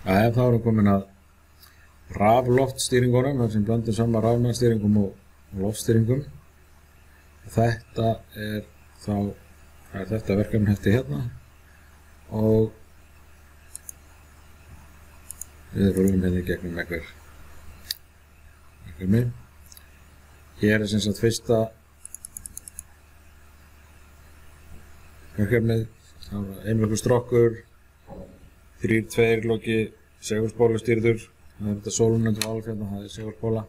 Þá erum komin að Raf-Loft-stýringunum, þar sem blöndum saman rafmagnsstýringum og loftstýringum. Þetta er þetta verkefni hefti hérna og við rúlum hérna í gegnum einhver verkefni. Hér er sem sagt fyrsta verkefnið, einvörkur strokkur, 3-2 loki, segulspólustýrður, það er þetta sólunöndu valf hérna, það er segulspóla,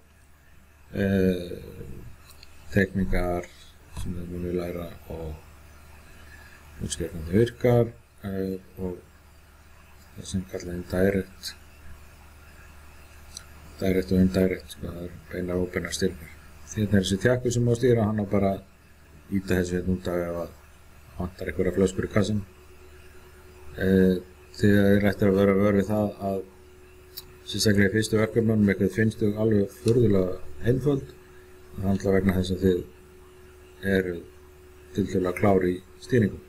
tekningar sem við munum læra og útskýrandi virkar og það sem kallaði direct og indirect, það er beinar og óbeinar stýringar. Hérna er þessi tjakkur sem á að stýra, hann á bara að íta þessu hérna út af ef að vantar einhverja flöskur í kassan. Þið er ætti að vera vör við það að sérstaklega í fyrstu verkefnunum eitthvað finnst þau alveg furðulega einföld. Það handlar vegna þess að þið eru tiltölulega klári í stýringum.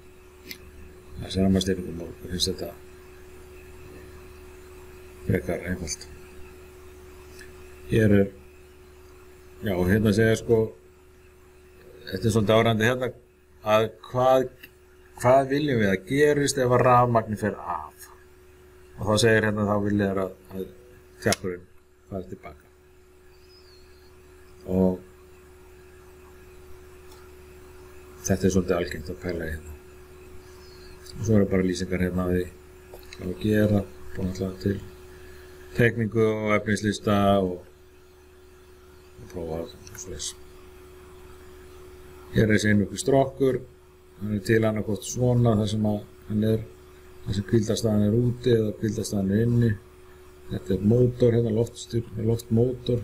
Þessi rammastýringum og finnst þetta frekar einfalt. Hér er, já, hérna segja sko, þetta er svolítið áræðandi hérna, að hvað viljum við að gerist ef að rafmagni fer af. Og þá segir hérna þá vilja þér að tjakkurinn fari tilbaka. Og þetta er svolítið algengt að pæla í hérna. Og svo eru bara lýsingar hérna að því hvað að gera, búin alltaf til tekningu og efnislista og prófa og svoleiðis. Hér er þessi einvörkur strokkur, hann er til annarkvort svona þar sem þar sem hvíldarstaðan er úti eða hvíldarstaðan er inni. Þetta er mótor, hérna loftmótor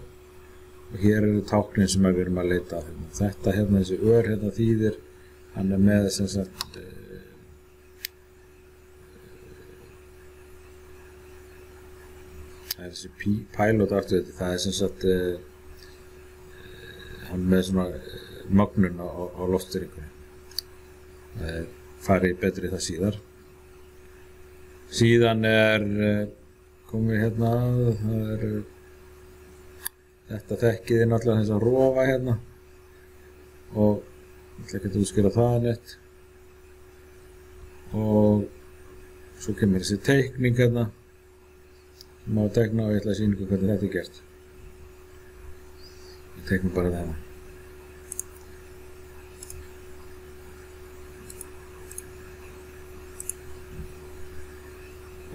og hér eru táknin sem við erum að leita að. Þetta hérna, þessi ör hérna þýðir, hann er með sem sagt það er þessi pilot activity, það er sem sagt hann með svona mögnun á loftstýringunni. Það farið betri það síðar. Síðan er komið hérna að, það er þetta þekkið er náttúrulega þess að rofa hérna og ég ætla ekki að útskýra það neitt. Og svo kemur þessi teikning hérna sem á að tekna og ég ætla að sýna ykkur hvernig þetta er gert. Ég teikna bara þetta.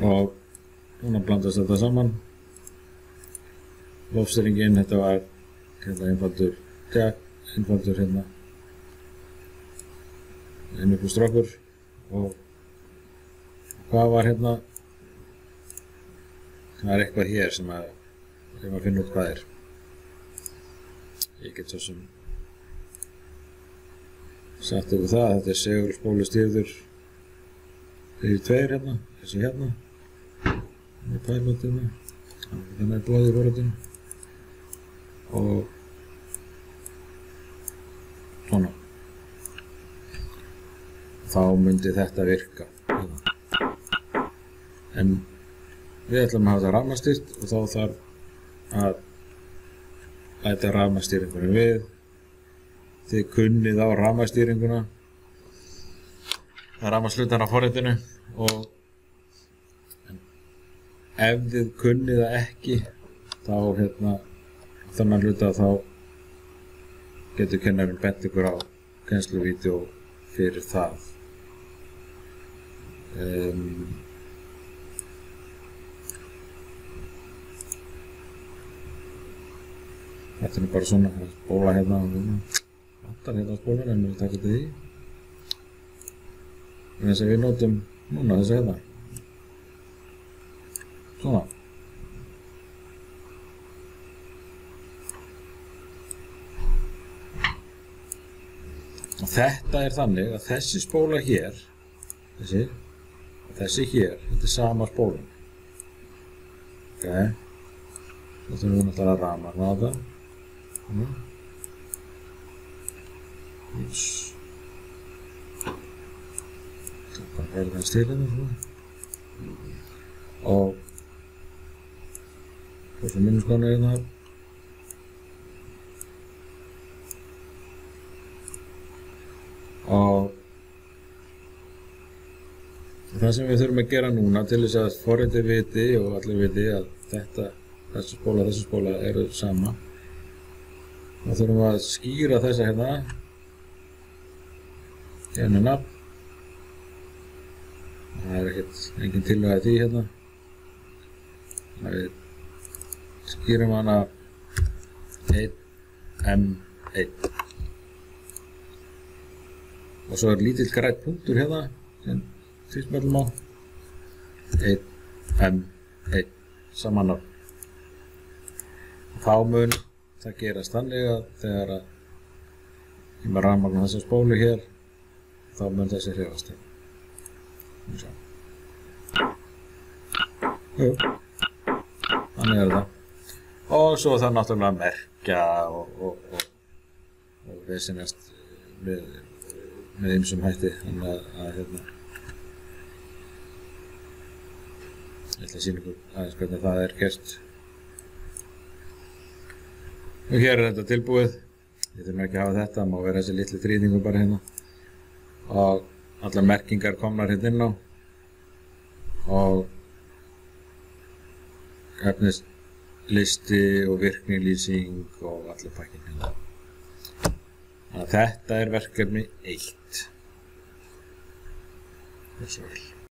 Og núna blandast þetta saman. Loftstýringin, þetta var hérna einfaldur hérna einvörkur strokkur og hvað var hérna? Það er eitthvað hér sem að finna út hvað er. Ég get svo sem sagt ykkur það, þetta er segulspólustýrður 3-2 hérna, þessi hérna. Þannig er pilotinu, þannig er blóðið í forritinu og svona. Þá myndi þetta virka. En við ætlum að hafa þetta rafmagnsstýrt og þá þarf að læta rafmagnsstýringunni við. Þið kunnið á rafmagnsstýringuna, það er rafmagnshlutana á forritinu og ef þið kunnið það ekki, þá hérna, þannig hluta þá getur kennarinn bent ykkur á kennsluvídeó fyrir það. Þetta er bara svona, spóla hérna, vantar hérna á spólan en við taka þetta í. Þess að við notum núna þessa hérna. Svona. Og þetta er þannig að þessi spóla hér, þessi hér, þetta er sama spólan. Ok. Svo þurfum við náttúrulega að rafmagna þetta. Það er bara verðan stilinu svona. Og svo minnuskónu hérna. Og það sem við þurfum að gera núna til þess að forritið viti og allir viti að þessi spóla eru sama. Þá þurfum við að skýra þessa hérna. Hérna nafn. Það er engin tilhög að því hérna. Við skýrum hana 1M1. Og svo er lítill grænn punktur hérna sem tvísmellum á 1M1 sama nafn. Þá mun það gerast þannig að þegar ég með rafmagna þessa spólu hér, þá mun þessi hreyfast hérna. Þannig er það. Og svo það náttúrulega að merkja og vesenast með ýmsum hætti. Þannig að hérna, ég ætla að sýna ykkur aðeins hvernig það er gert. Og hér er þetta tilbúið. Ég þurfum ekki að hafa þetta, má vera þessi litli þrýðingur bara hérna. Og allar merkingar komnar hérna inn á. Og efnislisti og virknilýsing og allir pakkin hérna. Þannig að þetta er verkefni 1. Þessu vel.